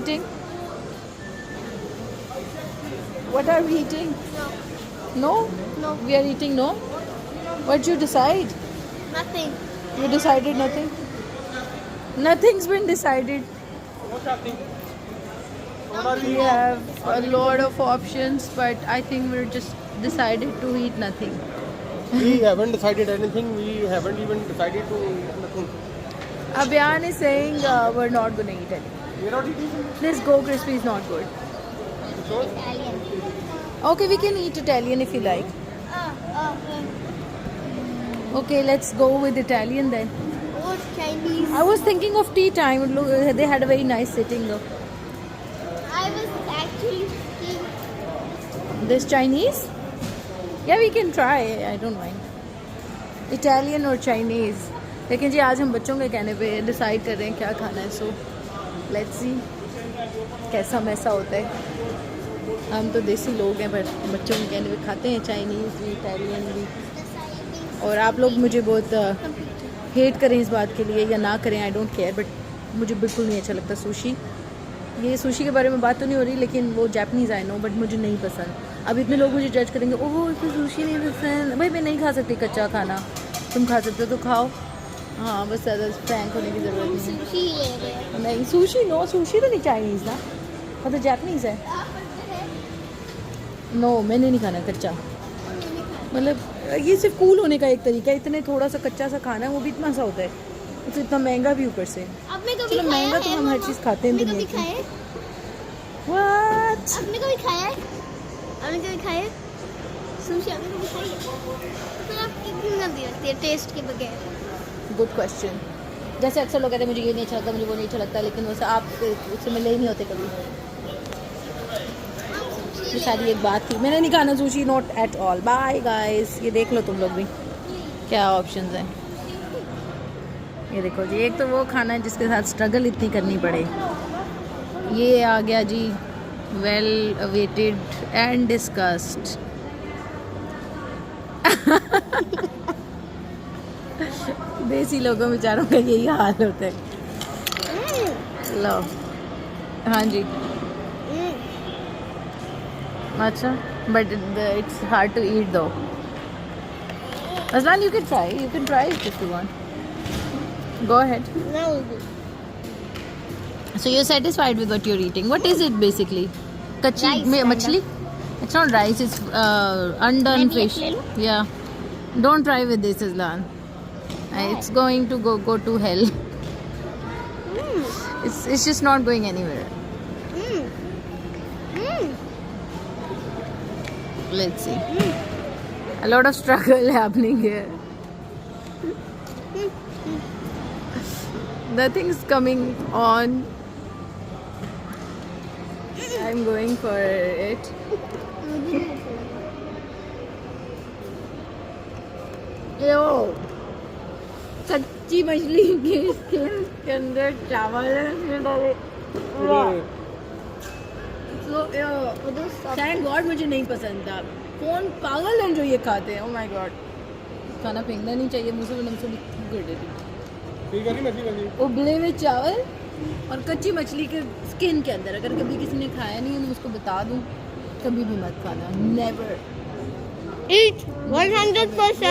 eating? What are we eating? No? No. We are eating no? What did you decide? Nothing. You decided nothing? Nothing's been decided. We have a lot of options, but I think we're just decided to eat nothing. We haven't decided anything. We haven't even decided to eat nothing. Abyan is saying we're not going to eat anything. We're not eating. This Go Crispy is not good. Italian. Okay, we can eat Italian if you like. Okay, let's go with Italian then. Or Chinese. I was thinking of tea time. Look, they had a very nice sitting though. I was actually thinking This Chinese? Yeah, we can try. I don't mind. Italian और Chinese. लेकिन जी आज हम बच्चों के कहने पे decide कर रहे हैं क्या खाना है. सो लेट्स सी कैसा मैसा होता है. हम तो देसी लोग हैं, पर बच्चों के कहने पे खाते हैं चाइनीज़ भी, इटालियन भी. और आप लोग मुझे बहुत हेट करें इस बात के लिए या ना करें, आई डोंट केयर, बट मुझे बिल्कुल नहीं अच्छा लगता सुशी. ये सुशी के बारे में बात तो नहीं हो रही, लेकिन वो जापानीज़ आई नो, बट मुझे नहीं पसंद. अब इतने लोग मुझे जज करेंगे, ओह इसको सुशी नहीं पसंद. भाई मैं नहीं खा सकती कच्चा खाना, तुम खा सकते हो तो खाओ. हाँ बस ज़्यादा फ्रैंक होने की ज़रूरत नहीं है. sushi ले रहे हैं. नहीं सुशी नो, सुशी तो नहीं चाइनीज़ ना, वो तो जापानीज़ है. नो मैंने नहीं खाना कच्चा. मतलब ये सिर्फ कूल होने का एक तरीका है. इतने थोड़ा सा कच्चा सा खाना है, वो भी इतना सा होता है. तो इतना महंगा भी ऊपर से. आपने कभी चलो खाया महंगा तो है? हम हर चीज़ खाते हैं आपने दुनिया कभी की. खाया है? What? आपने कभी खाया है? आपने कभी खाया है? सुशी आपने कभी खाई है? तो आप कितनी गंदी लगती है टेस्ट के बगैर? Good question. जैसे अक्सर लोग कहते हैं मुझे ये नहीं अच्छा लगता, मुझे वो नहीं अच्छा लगता, लेकिन वैसे आप उससे मिले ही नहीं होते कभी. ये सारी एक बात थी. मैंने नहीं खाना sushi, not at all. Bye guys. ये देख लो तुम लोग भी क्या ऑप्शंस हैं. ये देखो जी, एक तो वो खाना है जिसके साथ स्ट्रगल इतनी करनी पड़े. ये आ गया जी वेल अवेटेड एंड डिस्कस्ड. देसी लोगों बेचारों का यही हाल होता है. लो हाँ जी. अच्छा but it's hard to eat though. Aslan, you can try it if you want. Go ahead. No. So you're satisfied with what you're eating. What is it basically? Kachi Rice, machli? It's not rice, it's undone Maybe fish. a little? Yeah. Don't try with this, Aslan. It's going to go to hell. It's just not going anywhere. Let's see. A lot of struggle happening here. Nothing's coming on. I'm going for it. Yo, कच्ची मछली के skin के अंदर चावल है. Thank God मुझे नहीं पसंद था. कौन पागल है जो ये खाते हैं. Oh my God. खाना फेंकना नहीं चाहिए. मुझसे नमसे कर देती. उबले हुए चावल और कच्ची मछली के स्किन के अंदर. अगर कभी किसी ने खाया नहीं है तो उसको बता दूं, कभी भी मत खाना. नेवर. Eat 100%.